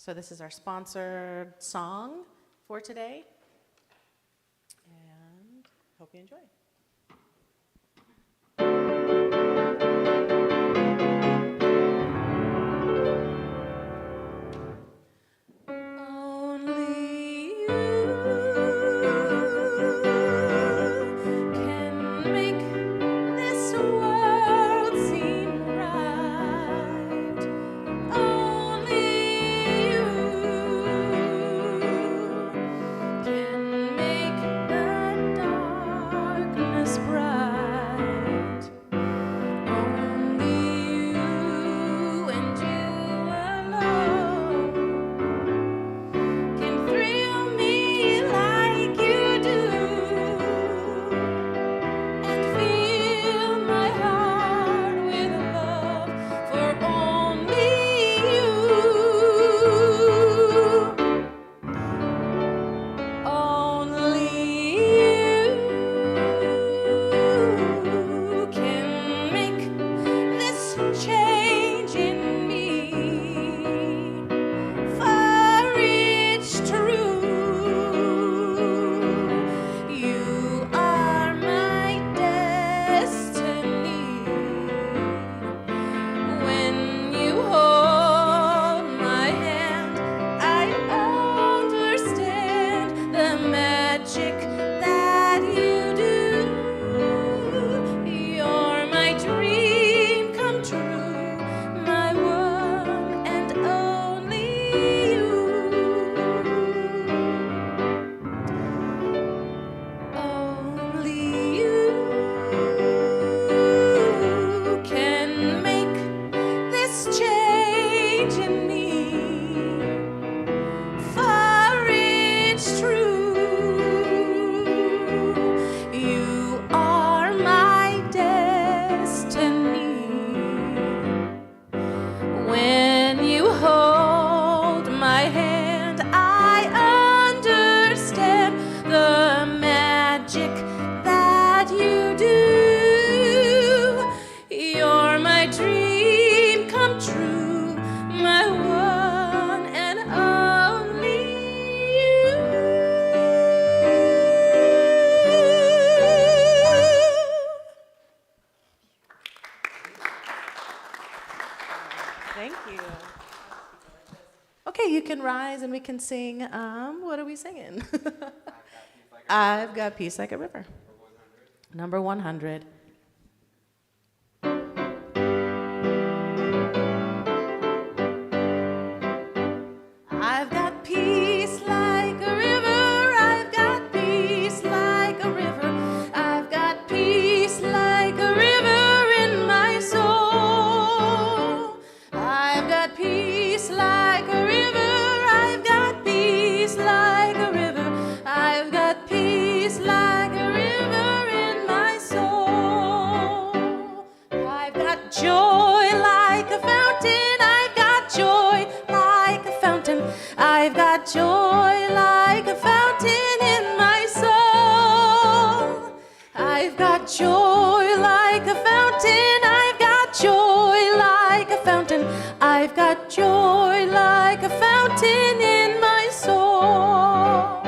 So this is our sponsored song for today, and hope you enjoy. Thank you. Okay, you can rise and we can sing, what are we singing? I've got peace like a river. Number 100. I've got peace like a river, I've got peace like a river, I've got peace like a river in my soul. I've got peace like a river, I've got peace like a river, I've got peace like a river in my soul. I've got joy like a fountain, I've got joy like a fountain, I've got joy like a fountain in my soul. I've got joy like a fountain, I've got joy like a fountain, I've got joy like a fountain in my soul.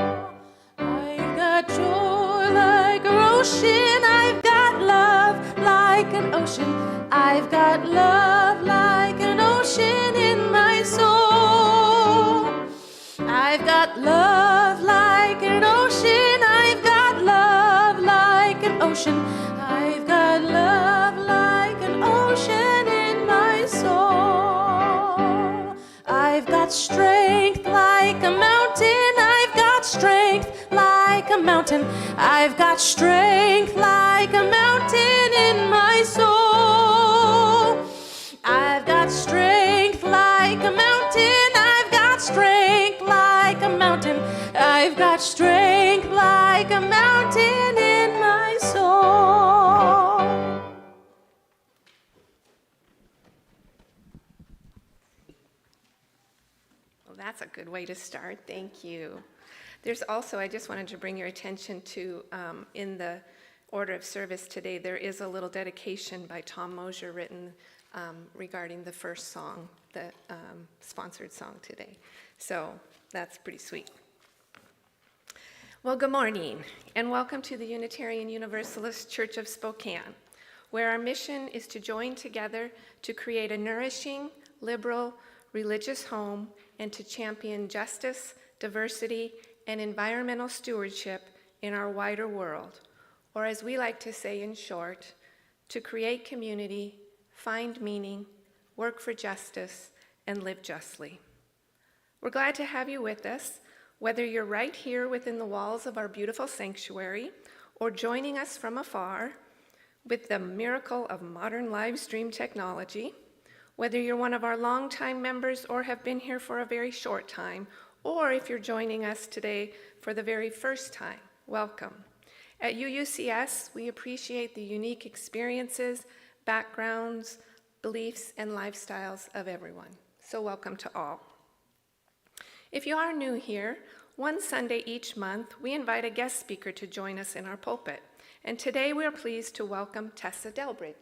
I've got joy like an ocean, I've got love like an ocean, I've got love like an ocean in my soul. I've got love like an ocean, I've got love like an ocean, I've got love like an ocean in my soul. I've got strength like a mountain, I've got strength like a mountain, I've got strength like a mountain in my soul. I've got strength like a mountain, I've got strength like a mountain, I've got strength like a mountain in my soul. Well, that's a good way to start. Thank you. There's also, I just wanted to bring your attention to, in the order of service today, there is a little dedication by Tom Mosier written regarding the first song, the sponsored song today. So that's pretty sweet. Well, good morning, and welcome to the Unitarian Universalist Church of Spokane, where our mission is to join together to create a nourishing, liberal, religious home and to champion justice, diversity, and environmental stewardship in our wider world, or as we like to say in short, to create community, find meaning, work for justice, and live justly. We're glad to have you with us, whether you're right here within the walls of our beautiful sanctuary or joining us from afar with the miracle of modern live stream technology, whether you're one of our longtime members or have been here for a very short time, or if you're joining us today for the very first time, welcome. At UUCS, we appreciate the unique experiences, backgrounds, beliefs, and lifestyles of everyone. So welcome to all. If you are new here, one Sunday each month, we invite a guest speaker to join us in our pulpit. And today we are pleased to welcome Tessa Delbridge.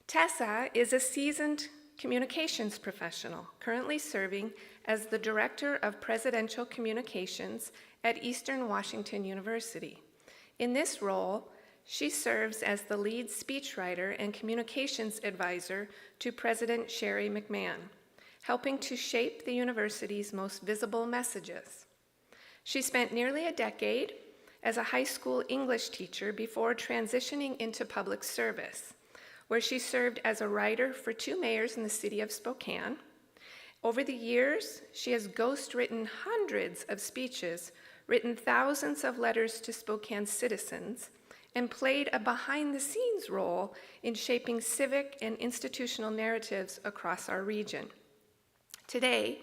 Tessa is a seasoned communications professional, currently serving as the Director of Presidential Communications at Eastern Washington University. In this role, she serves as the lead speechwriter and communications advisor to President Shari McMahan, helping to shape the university's most visible messages. She spent nearly a decade as a high school English teacher before transitioning into public service, where she served as a writer for 2 mayors in the city of Spokane. Over the years, she has ghostwritten hundreds of speeches, written thousands of letters to Spokane citizens, and played a behind-the-scenes role in shaping civic and institutional narratives across our region. Today,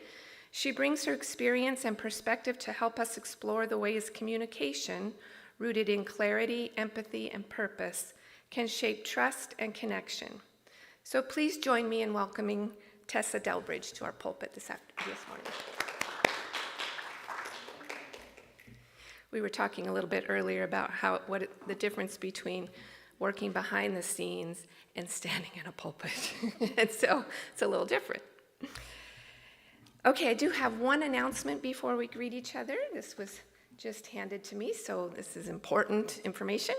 she brings her experience and perspective to help us explore the ways communication, rooted in clarity, empathy, and purpose, can shape trust and connection. So please join me in welcoming Tessa Delbridge to our pulpit this morning. We were talking a little bit earlier about what the difference between working behind the scenes and standing in a pulpit. And so it's a little different. Okay, I do have one announcement before we greet each other. This was just handed to me, so this is important information.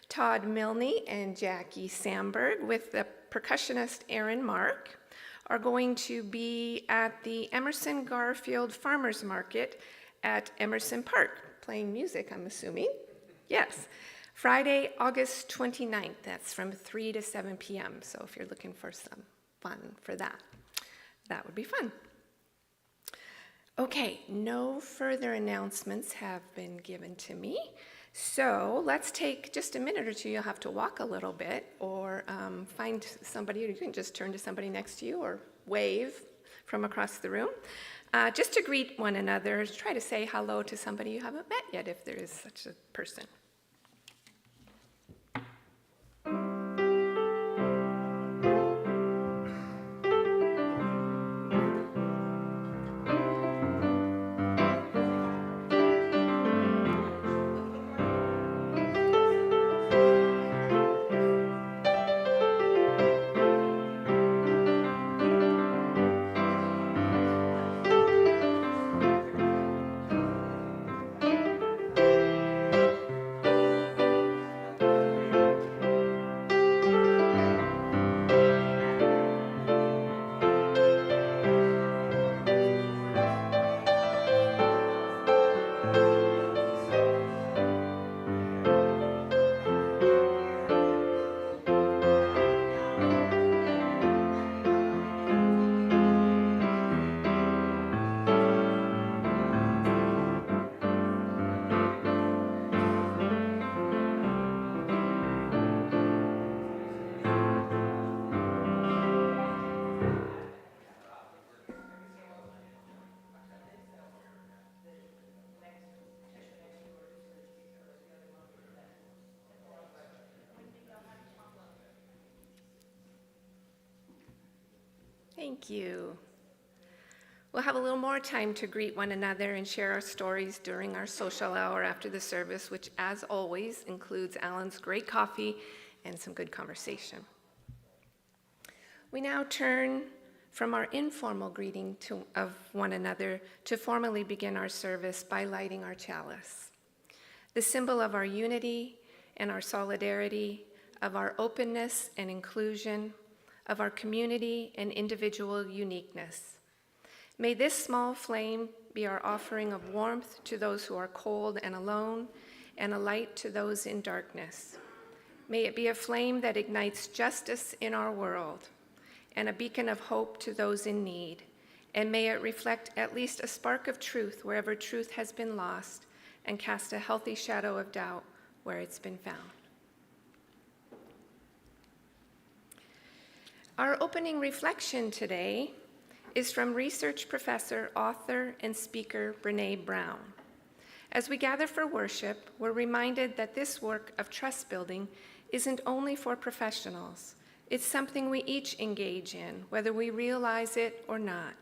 Todd Milne and Jackie Samberg with the percussionist Aaron Mark are going to be at the Emerson Garfield Farmers Market at Emerson Park, playing music, I'm assuming. Yes. Friday, August 29th. That's from 3 to 7 p.m. So if you're looking for some fun for that, that would be fun. Okay, no further announcements have been given to me. So let's take just a minute or two. You'll have to walk a little bit or find somebody, or you can just turn to somebody next to you or wave from across the room. Just to greet one another, try to say hello to somebody you haven't met yet if there is such a person. Thank you. We'll have a little more time to greet one another and share our stories during our social hour after the service, which, as always, includes Alan's great coffee and some good conversation. We now turn from our informal greeting of one another to formally begin our service by lighting our chalice, the symbol of our unity and our solidarity, of our openness and inclusion, of our community and individual uniqueness. May this small flame be our offering of warmth to those who are cold and alone, and a light to those in darkness. May it be a flame that ignites justice in our world, and a beacon of hope to those in need. And may it reflect at least a spark of truth wherever truth has been lost, and cast a healthy shadow of doubt where it's been found. Our opening reflection today is from research professor, author, and speaker Brené Brown. As we gather for worship, we're reminded that this work of trust building isn't only for professionals. It's something we each engage in, whether we realize it or not.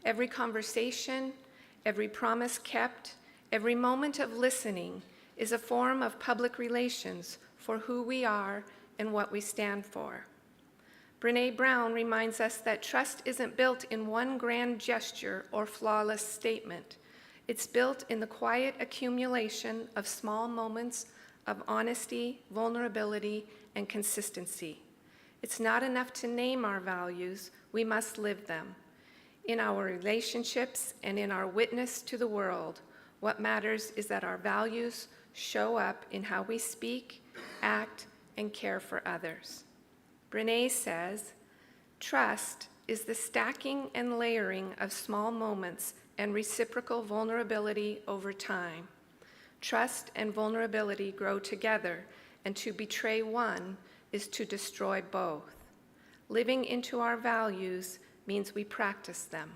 Every conversation, every promise kept, every moment of listening is a form of public relations for who we are and what we stand for. Brené Brown reminds us that trust isn't built in one grand gesture or flawless statement. It's built in the quiet accumulation of small moments of honesty, vulnerability, and consistency. It's not enough to name our values, we must live them. In our relationships and in our witness to the world, what matters is that our values show up in how we speak, act, and care for others. Brené says, trust is the stacking and layering of small moments and reciprocal vulnerability over time. Trust and vulnerability grow together, and to betray one is to destroy both. Living into our values means we practice them.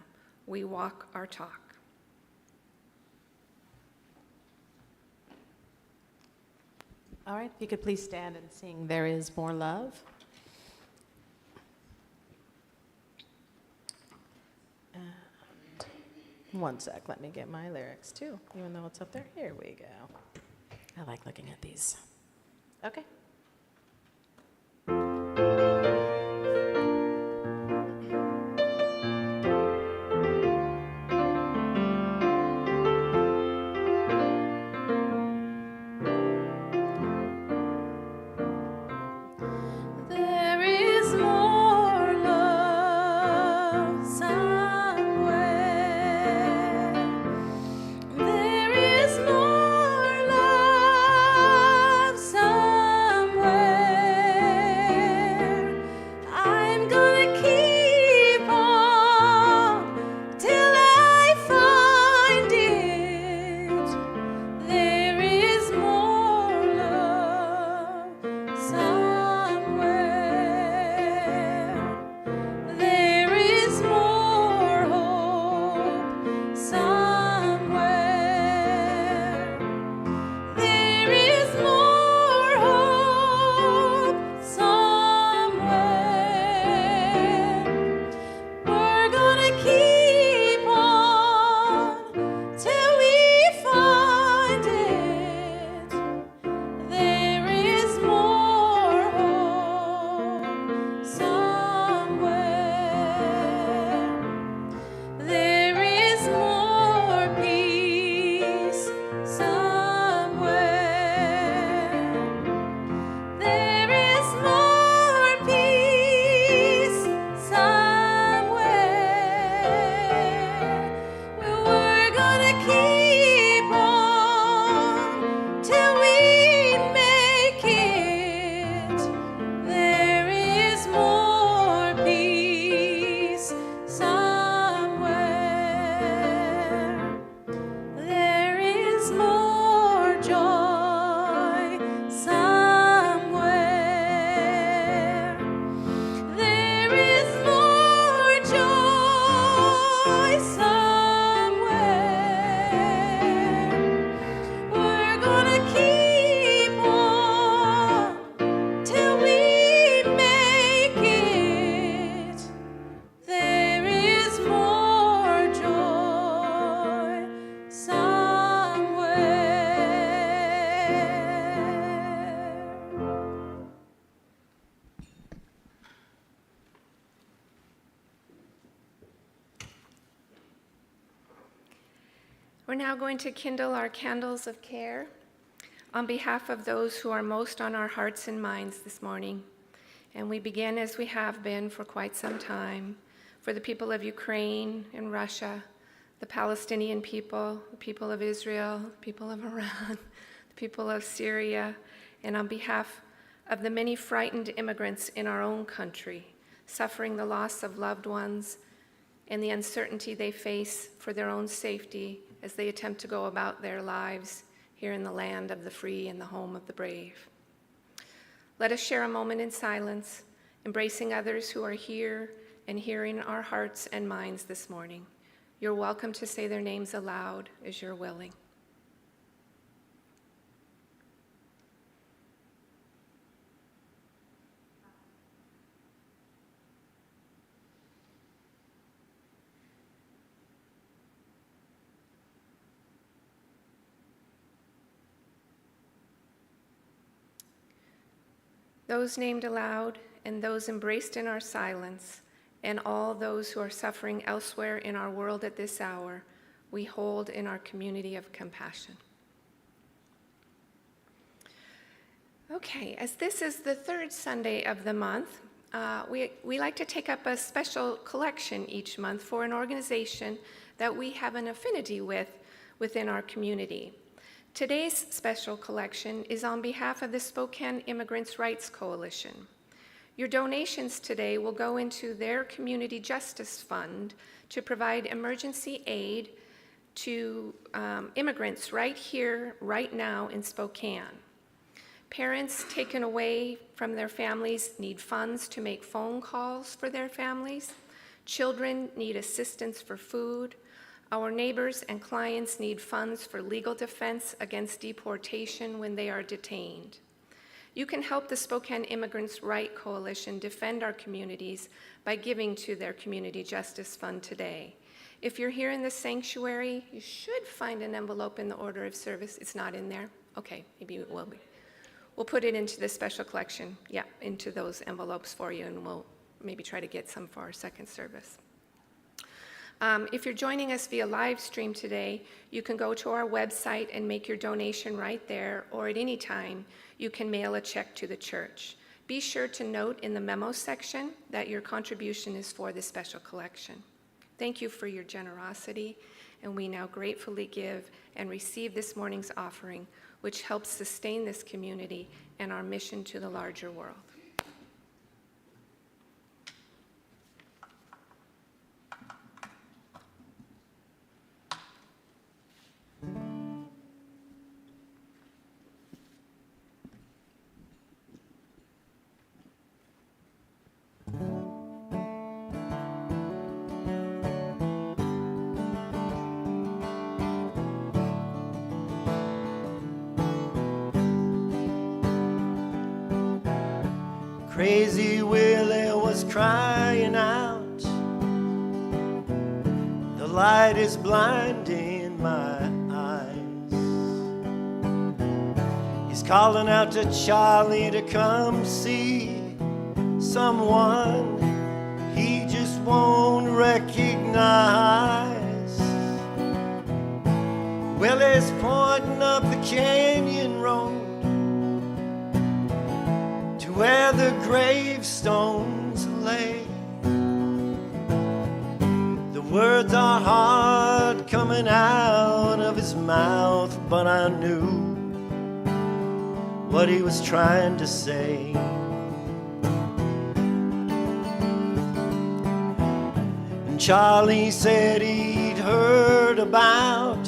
We walk our talk. All right, if you could please stand and sing There Is More Love. One sec, let me get my lyrics too, even though it's up there. Here we go. I like looking at these. Okay. There is more love somewhere. There is more love somewhere. We're now going to kindle our candles of care on behalf of those who are most on our hearts and minds this morning. And we begin, as we have been for quite some time, for the people of Ukraine and Russia, the Palestinian people, the people of Israel, the people of Iran, the people of Syria, and on behalf of the many frightened immigrants in our own country, suffering the loss of loved ones and the uncertainty they face for their own safety as they attempt to go about their lives here in the land of the free and the home of the brave. Let us share a moment in silence, embracing others who are here and hearing our hearts and minds this morning. You're welcome to say their names aloud as you're willing. Those named aloud and those embraced in our silence, and all those who are suffering elsewhere in our world at this hour, we hold in our community of compassion. Okay, as this is the third Sunday of the month, we like to take up a special collection each month for an organization that we have an affinity with within our community. Today's special collection is on behalf of the Spokane Immigrants' Rights Coalition. Your donations today will go into their Community Justice Fund to provide emergency aid to immigrants right here, right now in Spokane. Parents taken away from their families need funds to make phone calls for their families. Children need assistance for food. Our neighbors and clients need funds for legal defense against deportation when they are detained. You can help the Spokane Immigrants' Rights Coalition defend our communities by giving to their Community Justice Fund today. If you're here in the sanctuary, you should find an envelope in the order of service. It's not in there? Okay, maybe it will be. We'll put it into the special collection, into those envelopes for you, and we'll maybe try to get some for our second service. If you're joining us via live stream today, you can go to our website and make your donation right there, or at any time, you can mail a check to the church. Be sure to note in the memo section that your contribution is for the special collection. Thank you for your generosity, and we now gratefully give and receive this morning's offering, which helps sustain this community and our mission to the larger world. Crazy Willie was crying out, the light is blinding my eyes. He's calling out to Charlie to come see someone he just won't recognize. Willie's pointing up the canyon road where the gravestones lay. The words are hard coming out of his mouth, but I knew what he was trying to say. And Charlie said he'd heard about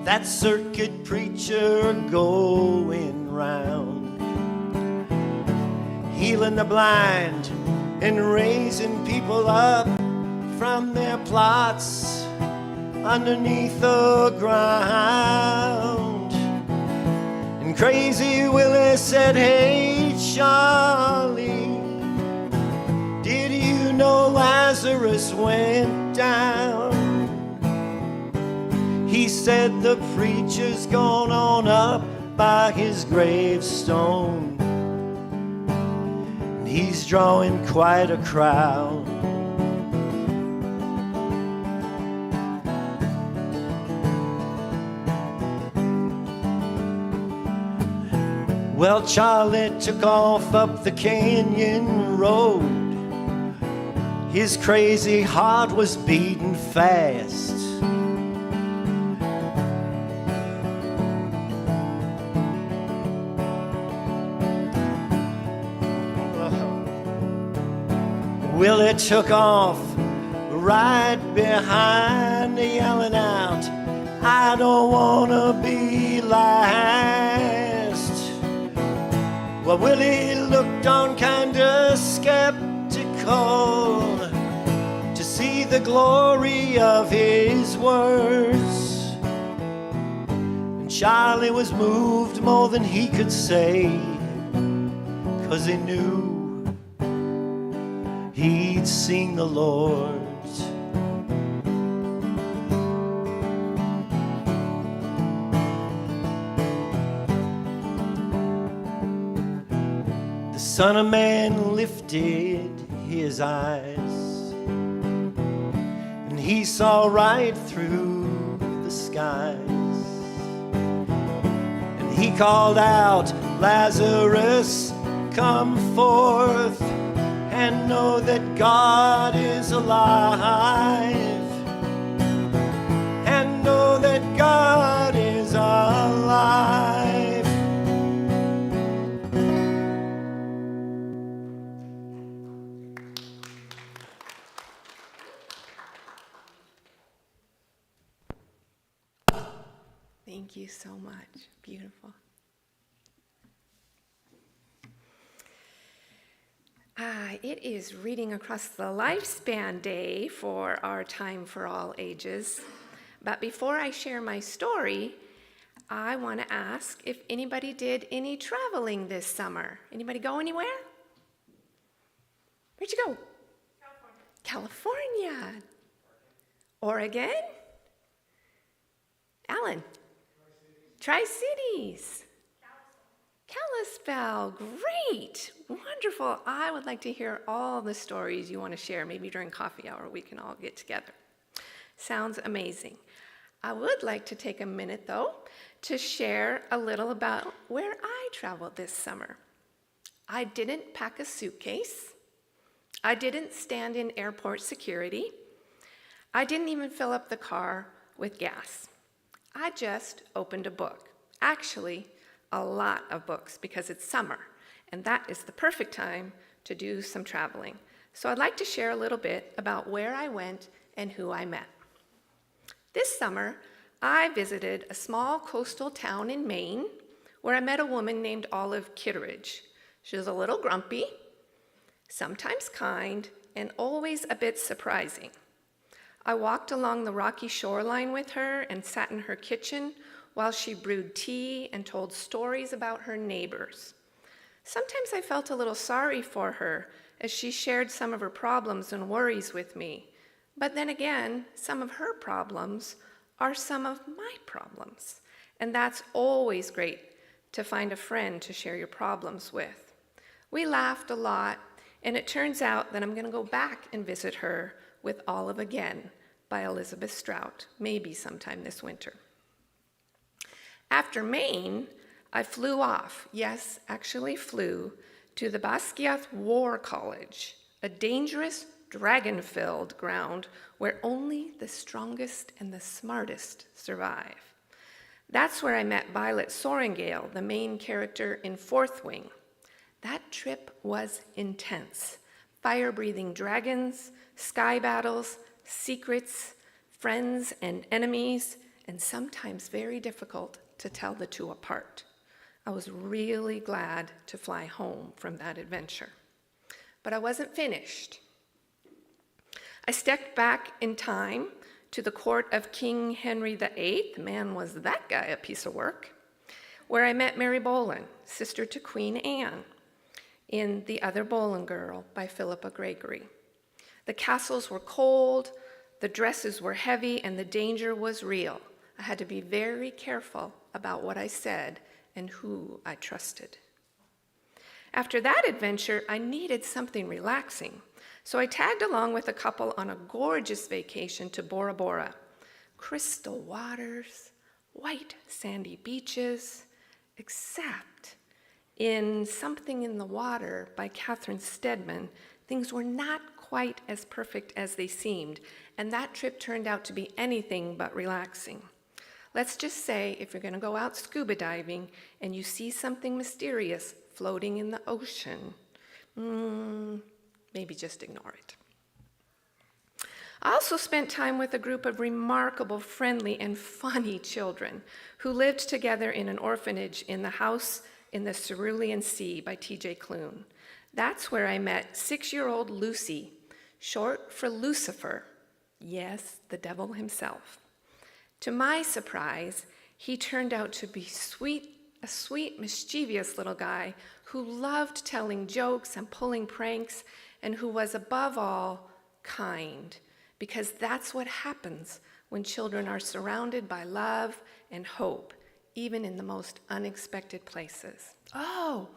that circuit preacher going round, healing the blind and raising people up from their plots underneath the ground. And Crazy Willie said, "Hey Charlie, did you know Lazarus went down?" He said, "The preacher's gone on up by his gravestone. He's drawing quite a crowd." Well, Charlie took off up the canyon road. His crazy heart was beating fast. Willie took off right behind, yelling out, I don't wanna be last. Well, Willie looked on kinda skeptical to see the glory of his words. And Charlie was moved more than he could say, 'cause he knew he'd seen the Lord. The Son of Man lifted his eyes, and he saw right through the skies. And he called out, Lazarus, come forth, and know that God is alive, and know that God is alive. Thank you so much. Beautiful. It is Reading Across the Lifespan Day for our Time for All Ages. But before I share my story, I want to ask if anybody did any traveling this summer. Anybody go anywhere? Where'd you go? California. Oregon? Alan? Tri-Cities. Kalispell, great, wonderful. I would like to hear all the stories you want to share. Maybe during coffee hour we can all get together. Sounds amazing. I would like to take a minute, though, to share a little about where I traveled this summer. I didn't pack a suitcase. I didn't stand in airport security. I didn't even fill up the car with gas. I just opened a book. Actually, a lot of books because it's summer, and that is the perfect time to do some traveling. So I'd like to share a little bit about where I went and who I met. This summer, I visited a small coastal town in Maine where I met a woman named Olive Kitteridge. She was a little grumpy, sometimes kind, and always a bit surprising. I walked along the rocky shoreline with her and sat in her kitchen while she brewed tea and told stories about her neighbors. Sometimes I felt a little sorry for her as she shared some of her problems and worries with me. But then again, some of her problems are some of my problems. And that's always great to find a friend to share your problems with. We laughed a lot, and it turns out that I'm going to go back and visit her with Olive Again by Elizabeth Strout, maybe sometime this winter. After Maine, I flew off, yes, actually flew, to the Basquiat War College, a dangerous, dragon-filled ground where only the strongest and the smartest survive. That's where I met Violet Sorrengail, the main character in Fourth Wing. That trip was intense. Fire-breathing dragons, sky battles, secrets, friends and enemies, and sometimes very difficult to tell the two apart. I was really glad to fly home from that adventure. But I wasn't finished. I stepped back in time to the court of King Henry VIII, man was that guy a piece of work, where I met Mary Boleyn, sister to Queen Anne, in The Other Boleyn Girl by Philippa Gregory. The castles were cold, the dresses were heavy, and the danger was real. I had to be very careful about what I said and who I trusted. After that adventure, I needed something relaxing, so I tagged along with a couple on a gorgeous vacation to Bora Bora. Crystal waters, white sandy beaches, except In Something in the Water by Catherine Steadman, things were not quite as perfect as they seemed, and that trip turned out to be anything but relaxing. Let's just say if you're going to go out scuba diving and you see something mysterious floating in the ocean, maybe just ignore it. I also spent time with a group of remarkable, friendly, and funny children who lived together in an orphanage in the house in the Cerulean Sea by T.J. Klune. That's where I met 6-year-old Lucy, short for Lucifer. Yes, the devil himself. To my surprise, he turned out to be a sweet, mischievous little guy who loved telling jokes and pulling pranks, and who was above all kind, because that's what happens when children are surrounded by love and hope, even in the most unexpected places. Oh,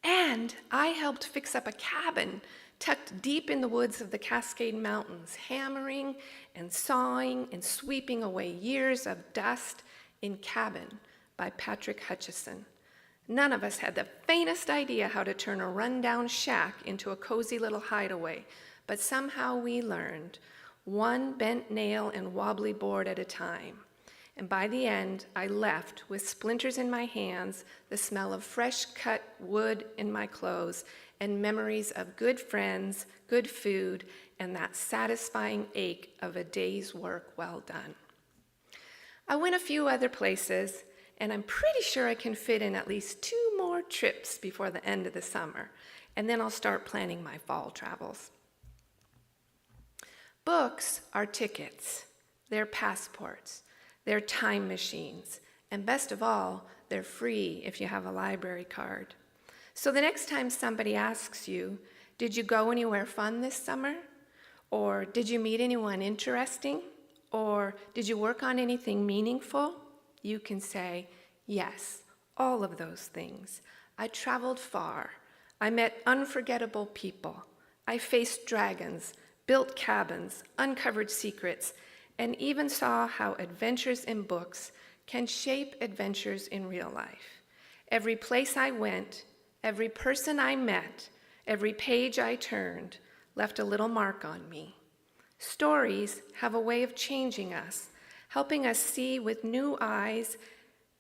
and I helped fix up a cabin tucked deep in the woods of the Cascade Mountains, hammering and sawing and sweeping away years of dust in Cabin by Patrick Hutchison. None of us had the faintest idea how to turn a rundown shack into a cozy little hideaway, but somehow we learned, one bent nail and wobbly board at a time. And by the end, I left with splinters in my hands, the smell of fresh cut wood in my clothes, and memories of good friends, good food, and that satisfying ache of a day's work well done. I went a few other places, and I'm pretty sure I can fit in at least 2 more trips before the end of the summer, and then I'll start planning my fall travels. Books are tickets, they're passports, they're time machines, and best of all, they're free if you have a library card. So the next time somebody asks you, did you go anywhere fun this summer? Or did you meet anyone interesting? Or did you work on anything meaningful? You can say, yes, all of those things. I traveled far. I met unforgettable people. I faced dragons, built cabins, uncovered secrets, and even saw how adventures in books can shape adventures in real life. Every place I went, every person I met, every page I turned left a little mark on me. Stories have a way of changing us, helping us see with new eyes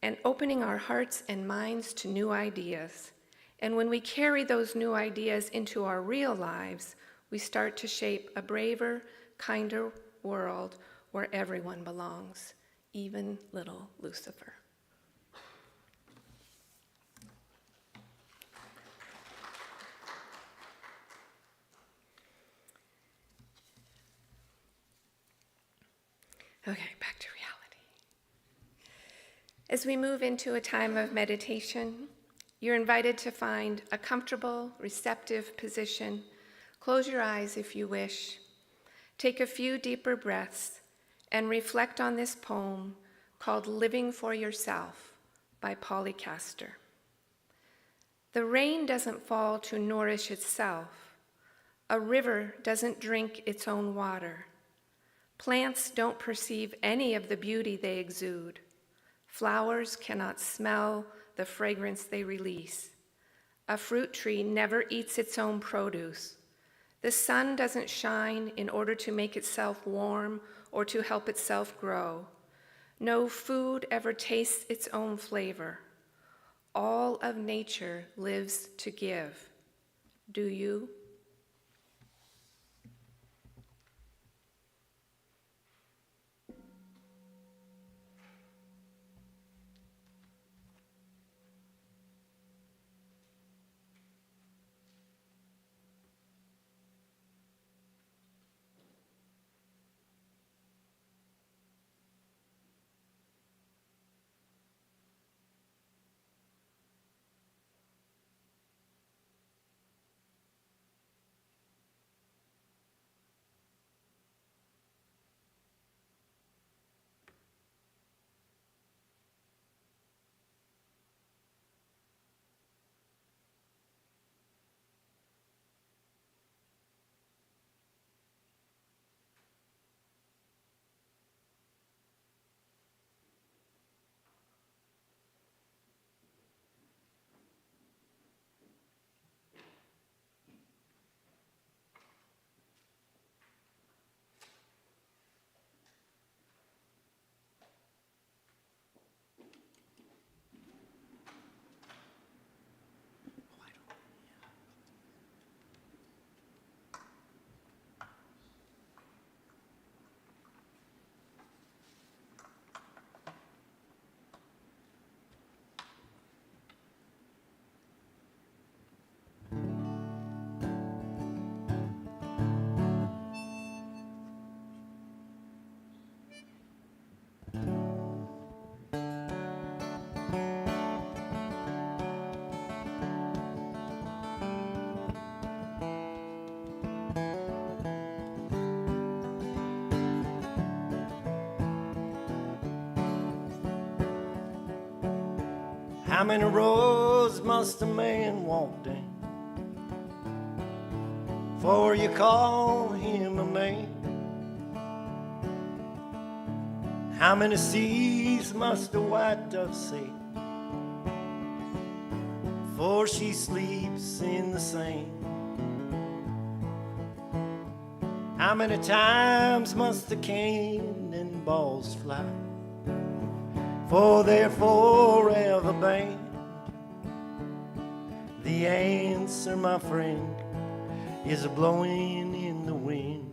and opening our hearts and minds to new ideas. And when we carry those new ideas into our real lives, we start to shape a braver, kinder world where everyone belongs, even little Lucifer. Okay, back to reality. As we move into a time of meditation, you're invited to find a comfortable, receptive position. Close your eyes if you wish. Take a few deeper breaths and reflect on this poem called Living for Yourself by Polly Castor. The rain doesn't fall to nourish itself. A river doesn't drink its own water. Plants don't perceive any of the beauty they exude. Flowers cannot smell the fragrance they release. A fruit tree never eats its own produce. The sun doesn't shine in order to make itself warm or to help itself grow. No food ever tastes its own flavor. All of nature lives to give. Do you? How many roads must a man walk down before you call him a man? How many seas must a white dove sail before she sleeps in the sand? How many times must the cannonballs fly for they're forever banned? The answer, my friend, is a blowing in the wind.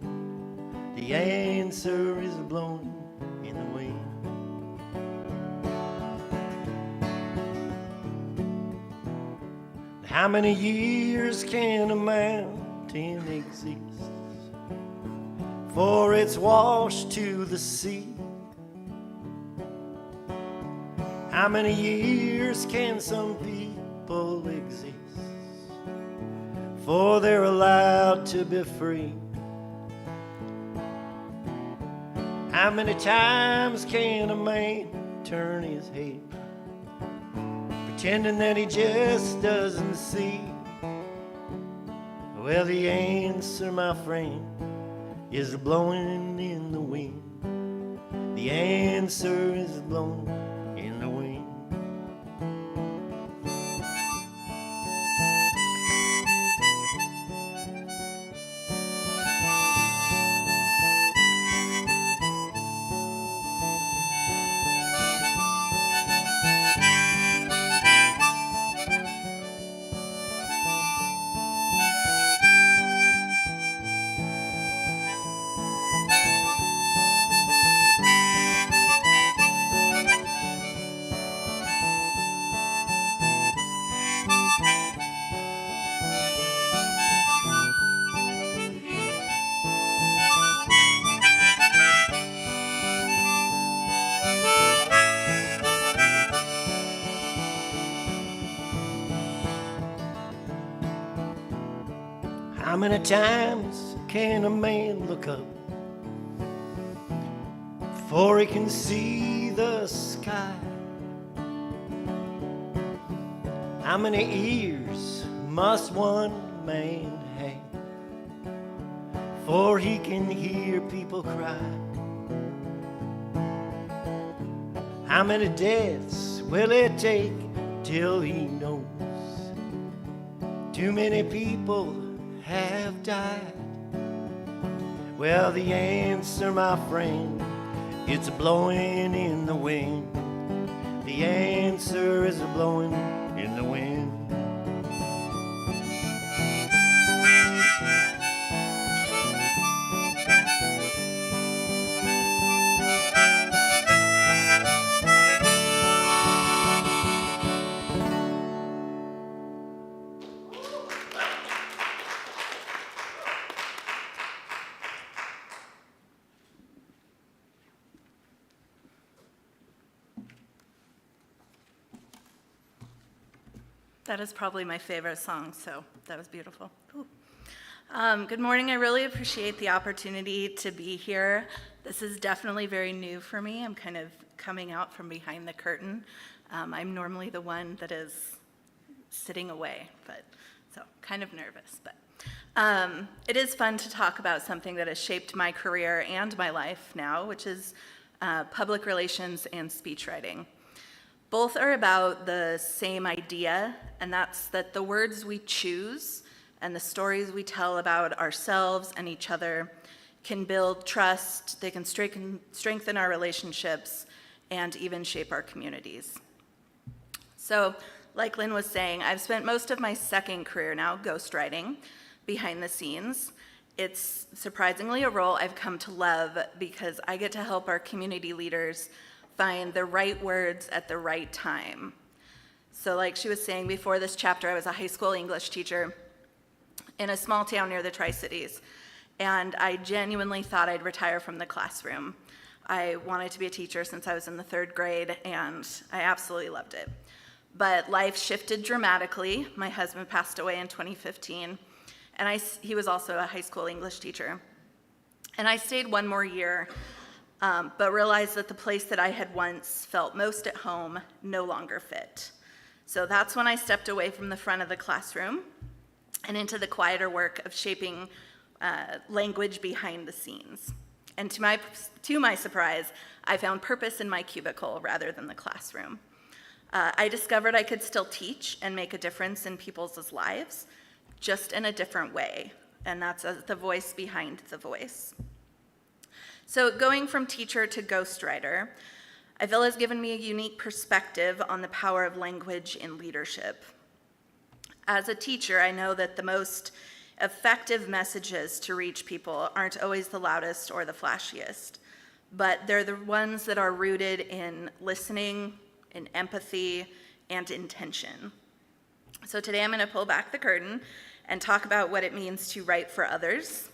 The answer is a blowing in the wind. How many years can a mountain exist for it's washed to the sea? How many years can some people exist for they're allowed to be free? How many times can a man turn his head pretending that he just doesn't see? Well, the answer, my friend, is blowing in the wind. The answer is blowing in the wind. How many times can a man look up before he can see the sky? How many ears must one man have before he can hear people cry? How many deaths will it take till he knows too many people have died? Well, the answer, my friend, it's blowing in the wind. The answer is blowing in the wind. That is probably my favorite song, so that was beautiful. Good morning. I really appreciate the opportunity to be here. This is definitely very new for me. I'm kind of coming out from behind the curtain. I'm normally the one that is sitting away, but so kind of nervous. But it is fun to talk about something that has shaped my career and my life now, which is public relations and speechwriting. Both are about the same idea, and that's that the words we choose and the stories we tell about ourselves and each other can build trust, they can strengthen our relationships, and even shape our communities. So, like Lynn was saying, I've spent most of my second career now ghostwriting behind the scenes. It's surprisingly a role I've come to love because I get to help our community leaders find the right words at the right time. So like she was saying, before this chapter, I was a high school English teacher in a small town near the Tri-Cities, and I genuinely thought I'd retire from the classroom. I wanted to be a teacher since I was in the 3rd grade, and I absolutely loved it. But life shifted dramatically. My husband passed away in 2015, and he was also a high school English teacher. And I stayed one more year, but realized that the place that I had once felt most at home no longer fit. So that's when I stepped away from the front of the classroom and into the quieter work of shaping language behind the scenes. And to my surprise, I found purpose in my cubicle rather than the classroom. I discovered I could still teach and make a difference in people's lives, just in a different way, and that's as the voice behind the voice. So going from teacher to ghostwriter, I feel has given me a unique perspective on the power of language in leadership. As a teacher, I know that the most effective messages to reach people aren't always the loudest or the flashiest, but they're the ones that are rooted in listening, in empathy, and intention. So today I'm going to pull back the curtain and talk about what it means to write for others,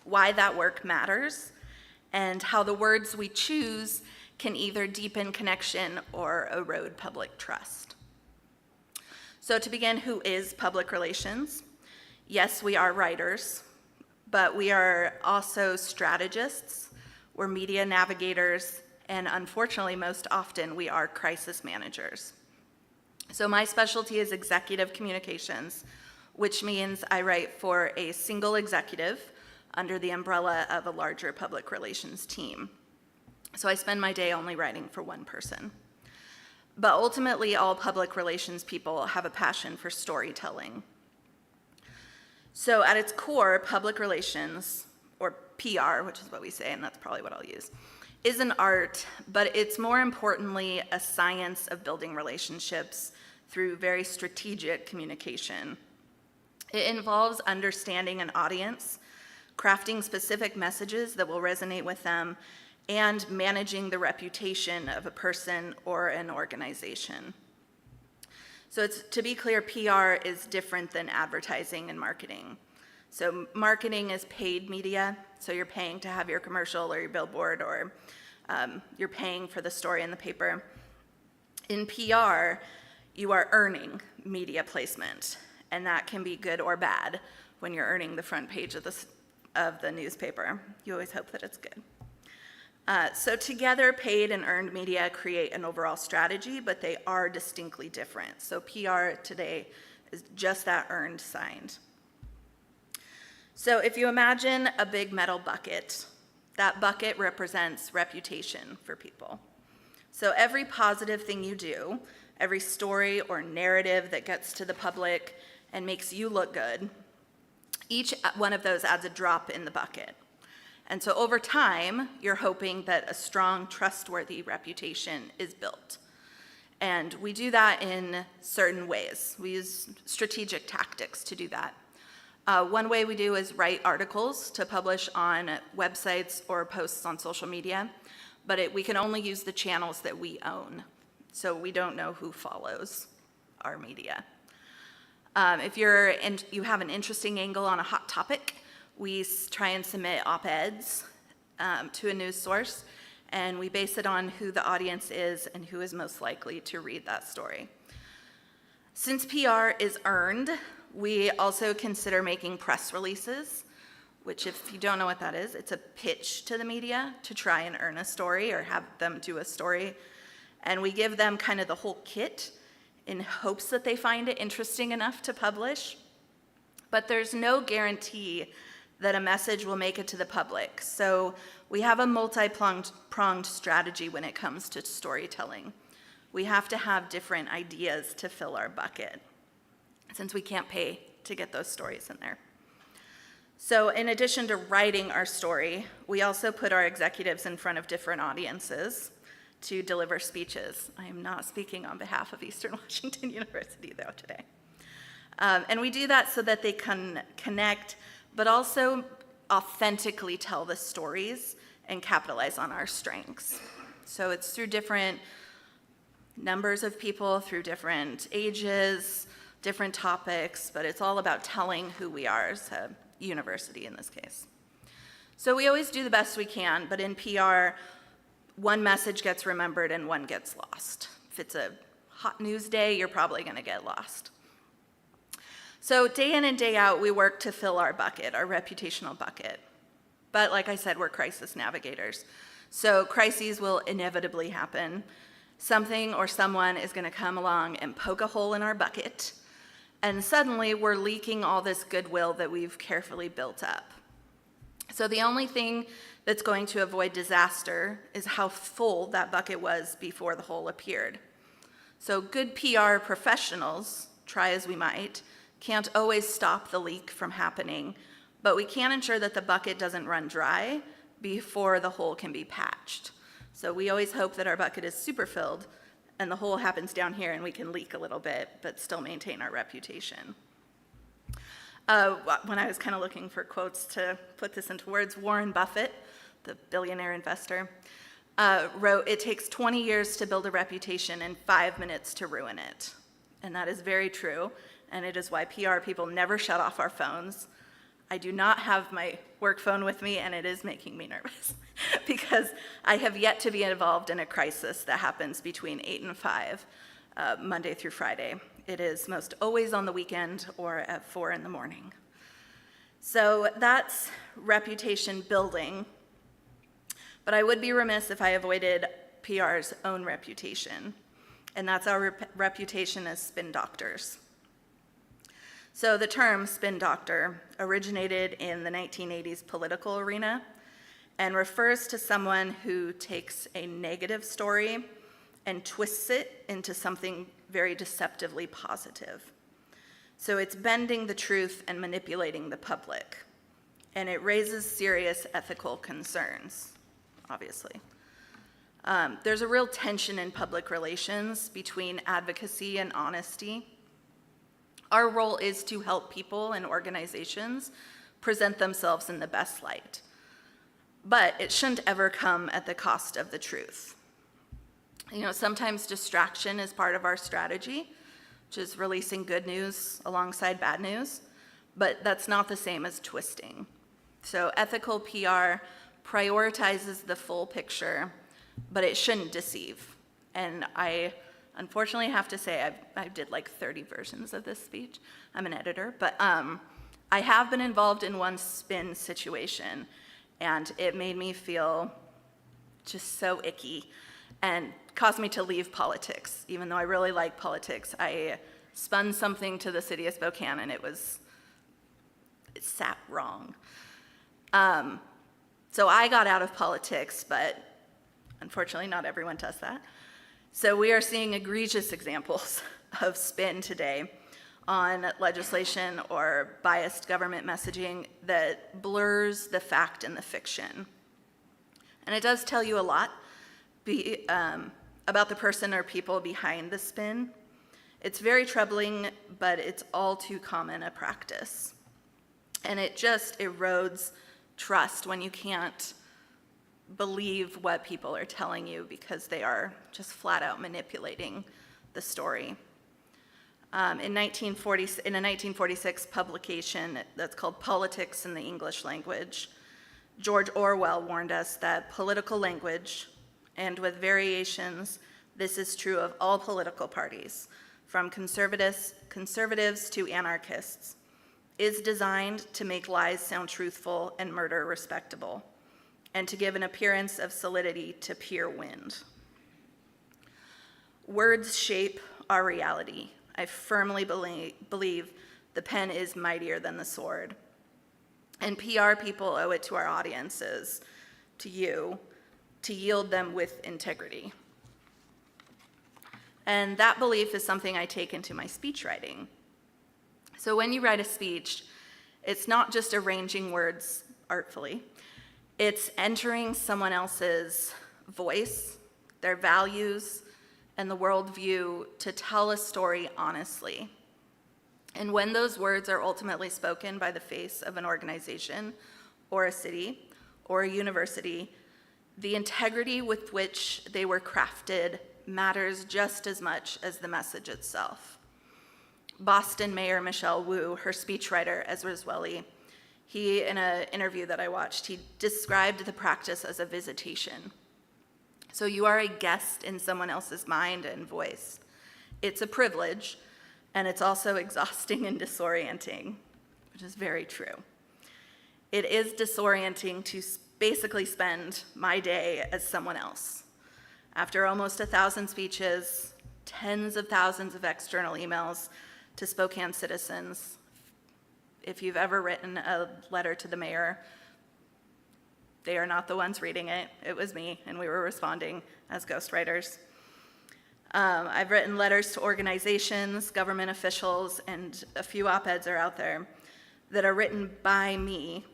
why that work matters, and how the words we choose can either deepen connection or erode public trust. So to begin, who is public relations? Yes, we are writers, but we are also strategists, we're media navigators, and unfortunately, most often, we are crisis managers. So my specialty is executive communications, which means I write for a single executive under the umbrella of a larger public relations team. So I spend my day only writing for one person. But ultimately, all public relations people have a passion for storytelling. So at its core, public relations, or PR, which is what we say, and that's probably what I'll use, is an art, but it's more importantly a science of building relationships through very strategic communication. It involves understanding an audience, crafting specific messages that will resonate with them, and managing the reputation of a person or an organization. So to be clear, PR is different than advertising and marketing. So marketing is paid media, so you're paying to have your commercial or your billboard, or you're paying for the story in the paper. In PR, you are earning media placement, and that can be good or bad when you're earning the front page of the newspaper. You always hope that it's good. So together, paid and earned media create an overall strategy, but they are distinctly different. So PR today is just that earned signed. So if you imagine a big metal bucket, that bucket represents reputation for people. So every positive thing you do, every story or narrative that gets to the public and makes you look good, each one of those adds a drop in the bucket. And so over time, you're hoping that a strong, trustworthy reputation is built. And we do that in certain ways. We use strategic tactics to do that. One way we do is write articles to publish on websites or posts on social media, but we can only use the channels that we own. So we don't know who follows our media. If you have an interesting angle on a hot topic, we try and submit op-eds to a news source, and we base it on who the audience is and who is most likely to read that story. Since PR is earned, we also consider making press releases, which, if you don't know what that is, it's a pitch to the media to try and earn a story or have them do a story. And we give them kind of the whole kit in hopes that they find it interesting enough to publish. But there's no guarantee that a message will make it to the public. So we have a multi-pronged strategy when it comes to storytelling. We have to have different ideas to fill our bucket, since we can't pay to get those stories in there. So in addition to writing our story, we also put our executives in front of different audiences to deliver speeches. I am not speaking on behalf of Eastern Washington University, though, today. And we do that so that they can connect, but also authentically tell the stories and capitalize on our strengths. So it's through different numbers of people, through different ages, different topics, but it's all about telling who we are as a university in this case. So we always do the best we can, but in PR, one message gets remembered and one gets lost. If it's a hot news day, you're probably going to get lost. So day in and day out, we work to fill our bucket, our reputational bucket. But like I said, we're crisis navigators. So crises will inevitably happen, Something or someone is going to come along and poke a hole in our bucket, and suddenly we're leaking all this goodwill that we've carefully built up. So the only thing that's going to avoid disaster is how full that bucket was before the hole appeared. So good PR professionals, try as we might, can't always stop the leak from happening, but we can ensure that the bucket doesn't run dry before the hole can be patched. So we always hope that our bucket is super filled and the hole happens down here and we can leak a little bit, but still maintain our reputation. When I was kind of looking for quotes to put this into words, Warren Buffett, the billionaire investor, wrote, "It takes 20 years to build a reputation and 5 minutes to ruin it." And that is very true, and it is why PR people never shut off our phones. I do not have my work phone with me, and it is making me nervous because I have yet to be involved in a crisis that happens between 8 and 5, Monday through Friday. It is most always on the weekend or at 4 in the morning. So that's reputation building, but I would be remiss if I avoided PR's own reputation, and that's our reputation as spin doctors. So the term spin doctor originated in the 1980s political arena and refers to someone who takes a negative story and twists it into something very deceptively positive. So it's bending the truth and manipulating the public, and it raises serious ethical concerns, obviously. There's a real tension in public relations between advocacy and honesty. Our role is to help people and organizations present themselves in the best light, but it shouldn't ever come at the cost of the truth. You know, sometimes distraction is part of our strategy, which is releasing good news alongside bad news, but that's not the same as twisting. So ethical PR prioritizes the full picture, but it shouldn't deceive. And I unfortunately have to say I did like 30 versions of this speech. I'm an editor, but I have been involved in one spin situation, and it made me feel just so icky and caused me to leave politics. Even though I really like politics, I spun something to the City of Spokane, and it sat wrong. So I got out of politics, but unfortunately not everyone does that. So we are seeing egregious examples of spin today on legislation or biased government messaging that blurs the fact and the fiction. And it does tell you a lot about the person or people behind the spin. It's very troubling, but it's all too common a practice. And it just erodes trust when you can't believe what people are telling you because they are just flat out manipulating the story. In a 1946 publication that's called Politics in the English Language, George Orwell warned us that political language, and with variations, this is true of all political parties, from conservatives to anarchists, is designed to make lies sound truthful and murder respectable, and to give an appearance of solidity to pure wind. Words shape our reality. I firmly believe the pen is mightier than the sword. And PR people owe it to our audiences, to you, to yield them with integrity. And that belief is something I take into my speech writing. So when you write a speech, it's not just arranging words artfully. It's entering someone else's voice, their values, and the worldview to tell a story honestly. And when those words are ultimately spoken by the face of an organization or a city or a university, the integrity with which they were crafted matters just as much as the message itself. Boston Mayor Michelle Wu, her speechwriter Ezra Zweli, he, in an interview that I watched, he described the practice as a visitation. So you are a guest in someone else's mind and voice. It's a privilege, and it's also exhausting and disorienting, which is very true. It is disorienting to basically spend my day as someone else. After almost 1,000 speeches, tens of thousands of external emails to Spokane citizens, if you've ever written a letter to the mayor, they are not the ones reading it. It was me, and we were responding as ghostwriters. I've written letters to organizations, government officials, and a few op-eds are out there that are written by me,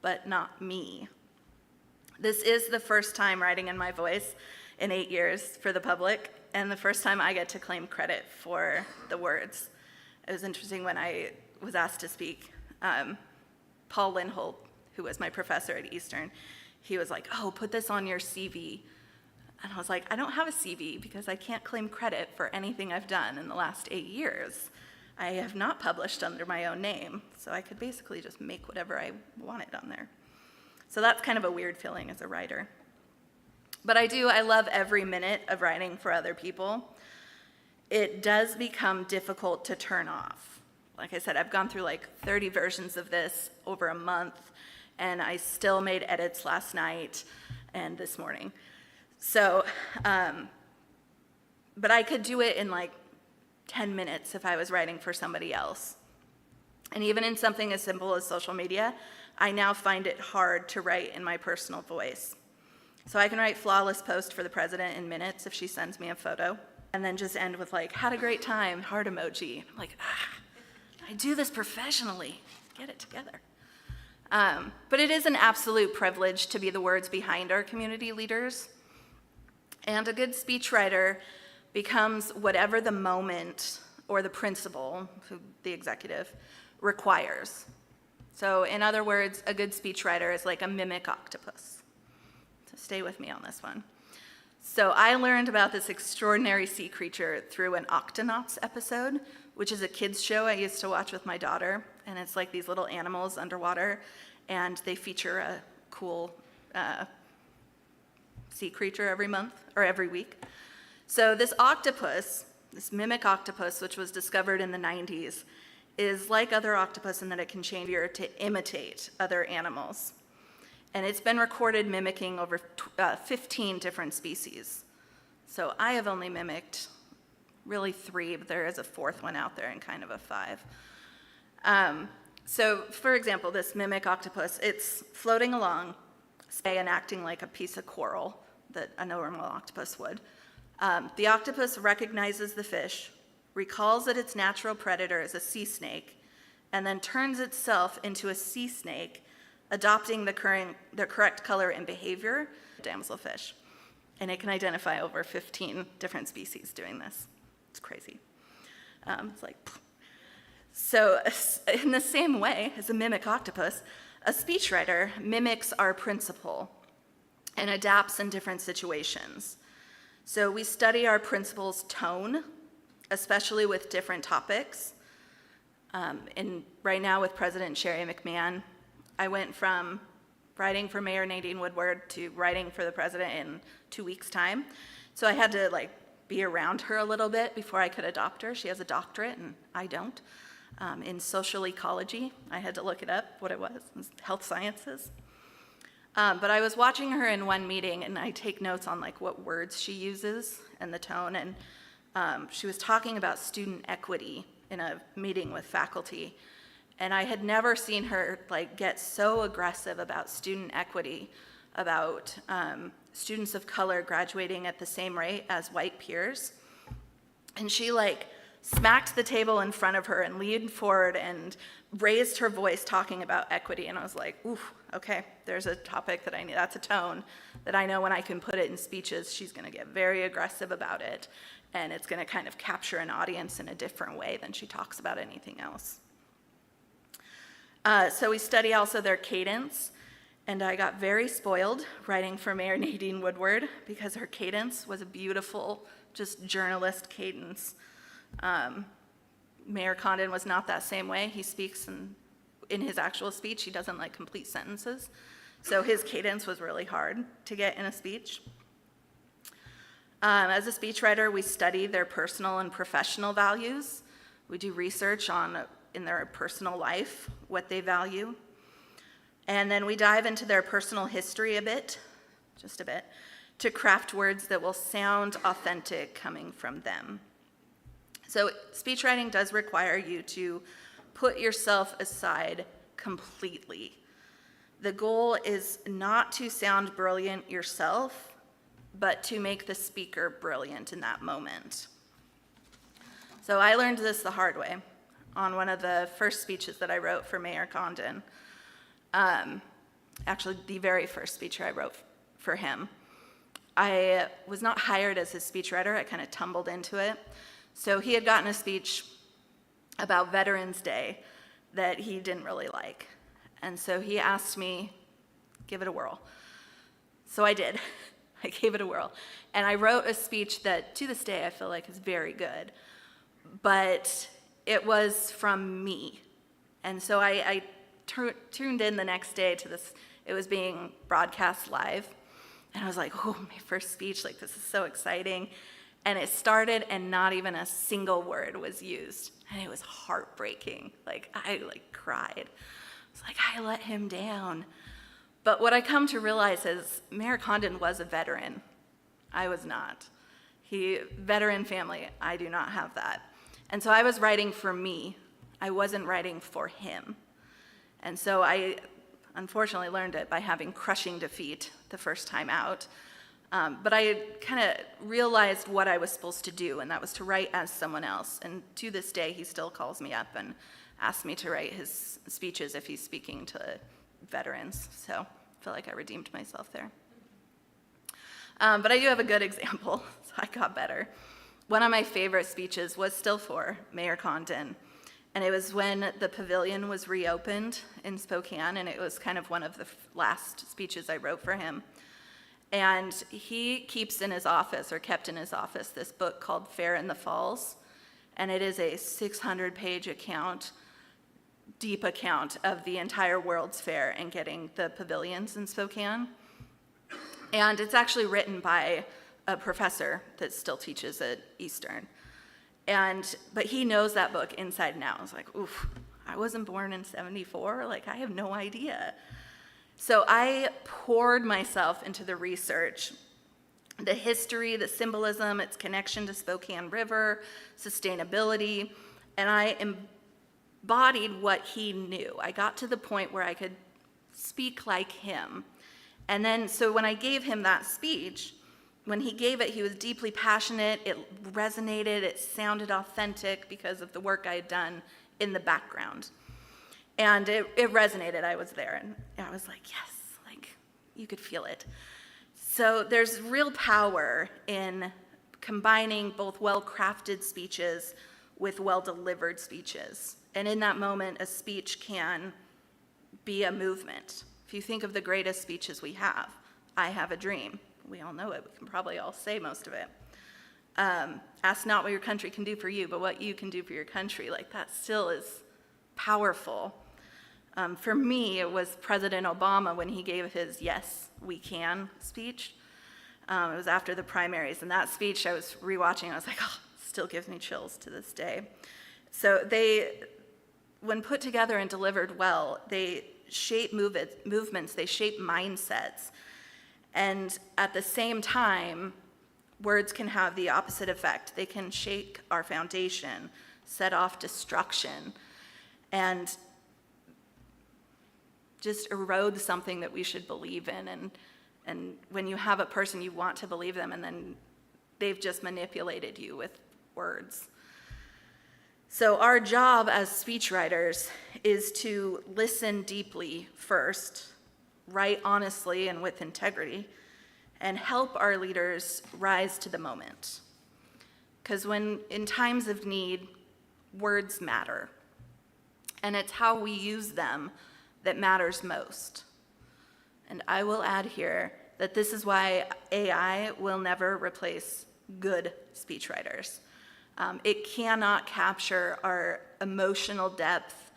but not me. This is the first time writing in my voice in 8 years for the public, and the first time I get to claim credit for the words. It was interesting when I was asked to speak. Paul Lindholt, who was my professor at Eastern, he was like, "Oh, put this on your CV." And I was like, I don't have a CV because I can't claim credit for anything I've done in the last 8 years. I have not published under my own name, so I could basically just make whatever I wanted on there. So that's kind of a weird feeling as a writer. But I love every minute of writing for other people. It does become difficult to turn off. Like I said, I've gone through like 30 versions of this over a month, and I still made edits last night and this morning. So, but I could do it in like 10 minutes if I was writing for somebody else. And even in something as simple as social media, I now find it hard to write in my personal voice. So I can write flawless post for the president in minutes if she sends me a photo, and then just end with like, "Had a great time," heart emoji. I'm like, I do this professionally. Get it together. But it is an absolute privilege to be the words behind our community leaders. And a good speechwriter becomes whatever the moment or the principal, the executive, requires. So in other words, a good speechwriter is like a mimic octopus. So stay with me on this one. So I learned about this extraordinary sea creature through an Octonauts episode, which is a kids show I used to watch with my daughter. And it's like these little animals underwater, and they feature a cool sea creature every month or every week. So this octopus, this mimic octopus, which was discovered in the 90s, is like other octopus in that it can change behavior to imitate other animals. And it's been recorded mimicking over 15 different species. So I have only mimicked really 3, but there is a 4th one out there and kind of a 5. So for example, this mimic octopus, it's floating along, and acting like a piece of coral that a normal octopus would. The octopus recognizes the fish, recalls that its natural predator is a sea snake, and then turns itself into a sea snake, adopting the correct color and behavior, damselfish. And it can identify over 15 different species doing this. It's crazy. It's like, so in the same way as a mimic octopus, a speechwriter mimics our principal and adapts in different situations. So we study our principal's tone, especially with different topics. And right now with President Shari McMahan, I went from writing for Mayor Nadine Woodward to writing for the president in 2 weeks' time. So I had to like be around her a little bit before I could adopt her. She has a doctorate and I don't. In social ecology, I had to look it up, what it was health sciences. But I was watching her in one meeting, and I take notes on like what words she uses and the tone, and she was talking about student equity in a meeting with faculty, and I had never seen her like get so aggressive about student equity, about students of color graduating at the same rate as white peers. And she like smacked the table in front of her and leaned forward and raised her voice talking about equity. And I was like, ooh, okay, there's a topic that I need. That's a tone that I know when I can put it in speeches, she's gonna get very aggressive about it. And it's gonna kind of capture an audience in a different way than she talks about anything else. So we study also their cadence. And I got very spoiled writing for Mayor Nadine Woodward because her cadence was a beautiful, just journalist cadence. Mayor Condon was not that same way. He speaks in his actual speech, he doesn't like complete sentences. So his cadence was really hard to get in a speech. As a speechwriter, we study their personal and professional values. We do research in their personal life, what they value. And then we dive into their personal history a bit, just a bit, to craft words that will sound authentic coming from them. So speechwriting does require you to put yourself aside completely. The goal is not to sound brilliant yourself, but to make the speaker brilliant in that moment. So I learned this the hard way on one of the first speeches that I wrote for Mayor Condon. Actually, the very first speech I wrote for him. I was not hired as his speechwriter. I kind of tumbled into it. So he had gotten a speech about Veterans Day that he didn't really like. And so he asked me, give it a whirl. So I did. I gave it a whirl. And I wrote a speech that, to this day, I feel like is very good. But it was from me. And so I tuned in the next day to this. It was being broadcast live. And I was like, oh, my first speech, like, this is so exciting. And it started, and not even a single word was used. And it was heartbreaking. I cried. I was like, I let him down. But what I come to realize is Mayor Condon was a veteran. I was not. Veteran family, I do not have that. And so I was writing for me. I wasn't writing for him. And so I unfortunately learned it by having crushing defeat the first time out. But I kind of realized what I was supposed to do, and that was to write as someone else. And to this day, he still calls me up and asks me to write his speeches if he's speaking to veterans. So I feel like I redeemed myself there. But I do have a good example, so I got better. One of my favorite speeches was still for Mayor Condon. And it was when the pavilion was reopened in Spokane, and it was kind of one of the last speeches I wrote for him. And he keeps in his office, or kept in his office, this book called Fair in the Falls. And it is a 600-page account, deep account of the entire World's Fair and getting the pavilions in Spokane. And it's actually written by a professor that still teaches at Eastern. But he knows that book inside and out. I was like, oof, I wasn't born in 74. I have no idea. So I poured myself into the research, the history, the symbolism, its connection to Spokane River, sustainability, and I embodied what he knew. I got to the point where I could speak like him. And then, so when I gave him that speech, when he gave it, he was deeply passionate, it resonated, it sounded authentic because of the work I had done in the background. And it resonated, I was there, and I was like, yes, you could feel it. So there's real power in combining both well-crafted speeches with well-delivered speeches. And in that moment, a speech can be a movement. If you think of the greatest speeches we have, I Have a Dream. We all know it. We can probably all say most of it. Ask not what your country can do for you, but what you can do for your country. That still is powerful. For me, it was President Obama when he gave his Yes, We Can speech. It was after the primaries. And that speech I was rewatching, I was like, oh, still gives me chills to this day. So when put together and delivered well, they shape movements, they shape mindsets. And at the same time, words can have the opposite effect. They can shake our foundation, set off destruction, and just erode something that we should believe in. And when you have a person, you want to believe them, and then they've just manipulated you with words. So our job as speechwriters is to listen deeply first, write honestly and with integrity, and help our leaders rise to the moment. Because when in times of need, words matter. And it's how we use them that matters most. And I will add here that this is why AI will never replace good speechwriters. It cannot capture our emotional depth,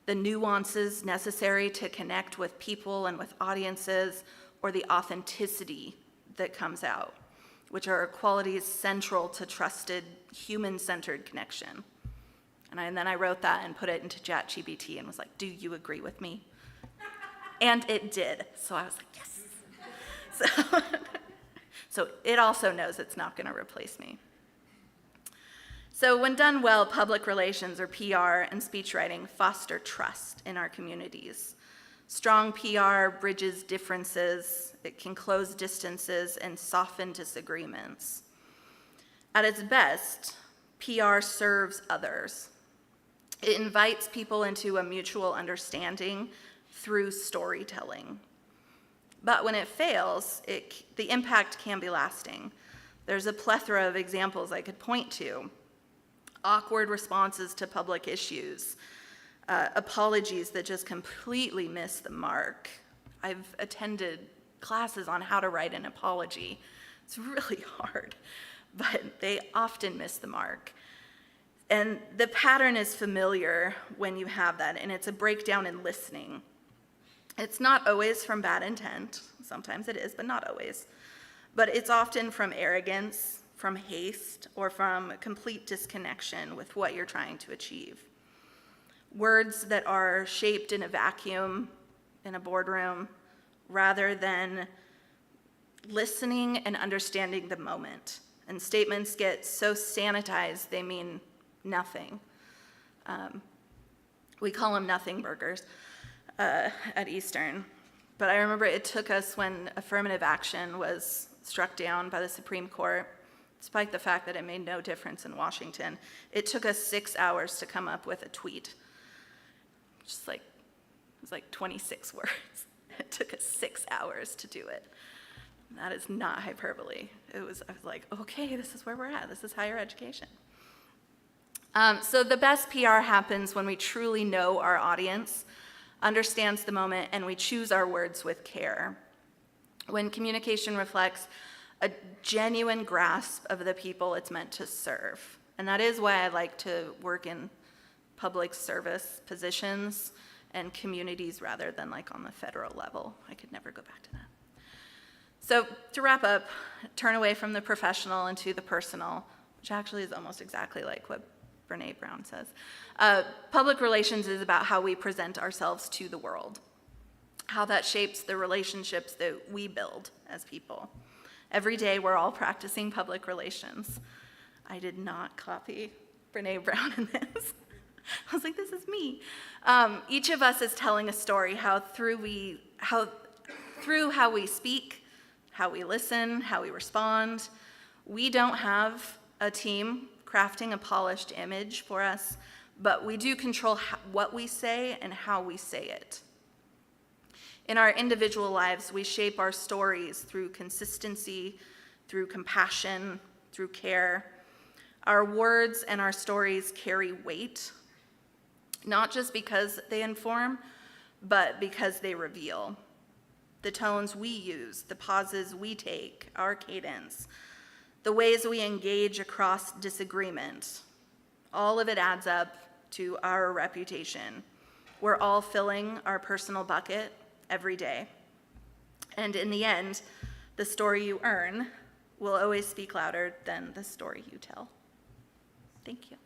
the nuances necessary to connect with people and with audiences, or the authenticity that comes out, which are qualities central to trusted, human-centered connection. And then I wrote that and put it into ChatGPT and was like, do you agree with me? And it did. So I was like, yes. So it also knows it's not going to replace me. So when done well, public relations, or PR, and speechwriting foster trust in our communities. Strong PR bridges differences, it can close distances and soften disagreements. At its best, PR serves others. It invites people into a mutual understanding through storytelling. But when it fails, the impact can be lasting. There's a plethora of examples I could point to. Awkward responses to public issues, apologies that just completely miss the mark. I've attended classes on how to write an apology. It's really hard, but they often miss the mark. And the pattern is familiar when you have that, and it's a breakdown in listening. It's not always from bad intent. Sometimes it is, but not always. But it's often from arrogance, from haste, or from complete disconnection with what you're trying to achieve. Words that are shaped in a vacuum in a boardroom rather than listening and understanding the moment. And statements get so sanitized they mean nothing. We call them nothing burgers at Eastern. But I remember it took us, when affirmative action was struck down by the Supreme Court, despite the fact that it made no difference in Washington, it took us 6 hours to come up with a tweet. It was like 26 words. It took us 6 hours to do it. That is not hyperbole. I was like, okay, this is where we're at. This is higher education. So the best PR happens when we truly know our audience, understands the moment, and we choose our words with care. When communication reflects a genuine grasp of the people it's meant to serve. And that is why I like to work in public service positions and communities rather than like on the federal level. I could never go back to that. So to wrap up, turn away from the professional into the personal, which actually is almost exactly like what Brene Brown says. Public relations is about how we present ourselves to the world, how that shapes the relationships that we build as people. Every day we're all practicing public relations. I did not copy Brene Brown in this. I was like, this is me. Each of us is telling a story through how we speak, how we listen, how we respond. We don't have a team crafting a polished image for us, but we do control what we say and how we say it. In our individual lives, we shape our stories through consistency, through compassion, through care. Our words and our stories carry weight, not just because they inform, but because they reveal. The tones we use, the pauses we take, our cadence, the ways we engage across disagreement, all of it adds up to our reputation. We're all filling our personal bucket every day. And in the end, the story you earn will always speak louder than the story you tell. Thank you.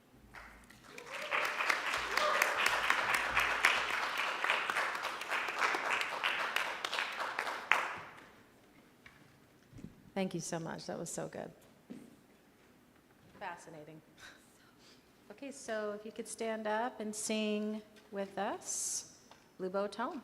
Thank you so much. That was so good. Fascinating. Okay, so if you could stand up and sing with us, Blue Bow Tone.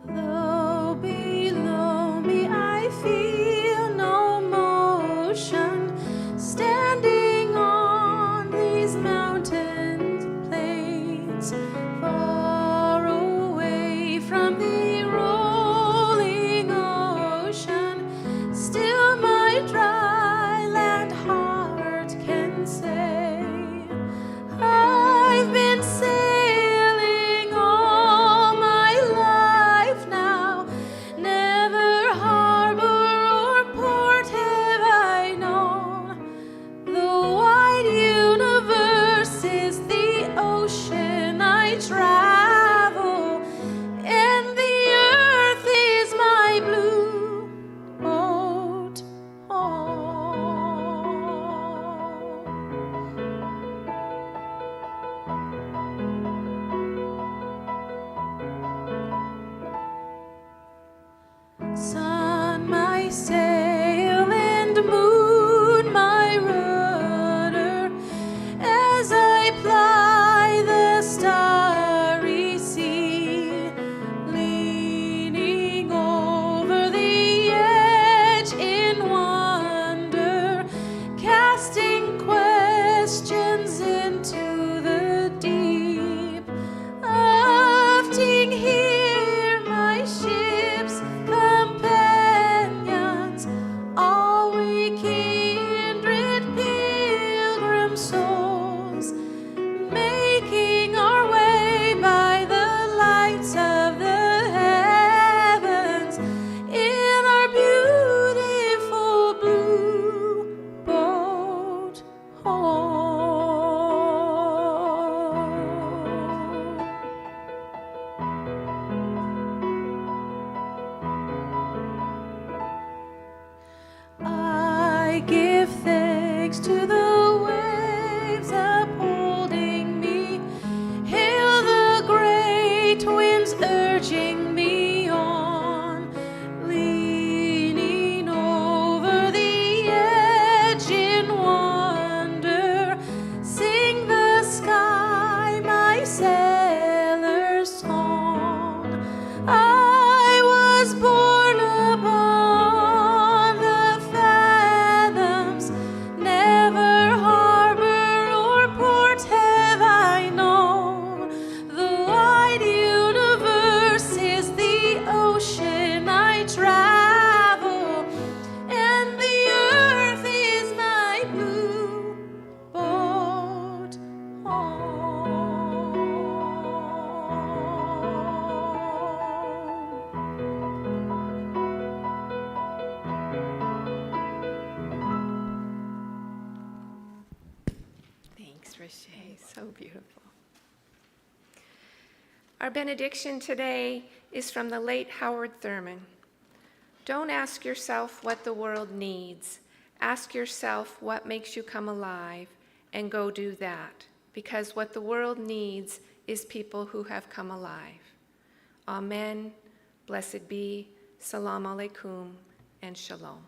Low below me, I feel no motion, standing on these mountains plain. Sun, my sail, and moon, my rudder, as I ply the starry sea, leaning over the edge in wonder, casting questions into the deep, often hear my ship's companions, all we kindred pilgrim souls, making our way by the lights of the heavens in our beautiful blue boat home. I give thanks to the waves upholding me, hail the great winds urging me on, leaning over the edge in wonder, sing the sky my sailor's song. I was born upon the fathoms, never harbor or port have I known. The wide universe is the ocean I travel, and the earth is my blue boat Thanks, Rashay. So beautiful. Our benediction today is from the late Howard Thurman. Don't ask yourself what the world needs. Ask yourself what makes you come alive, and go do that, because what the world needs is people who have come alive. Amen. Blessed be. Salam alaikum and shalom.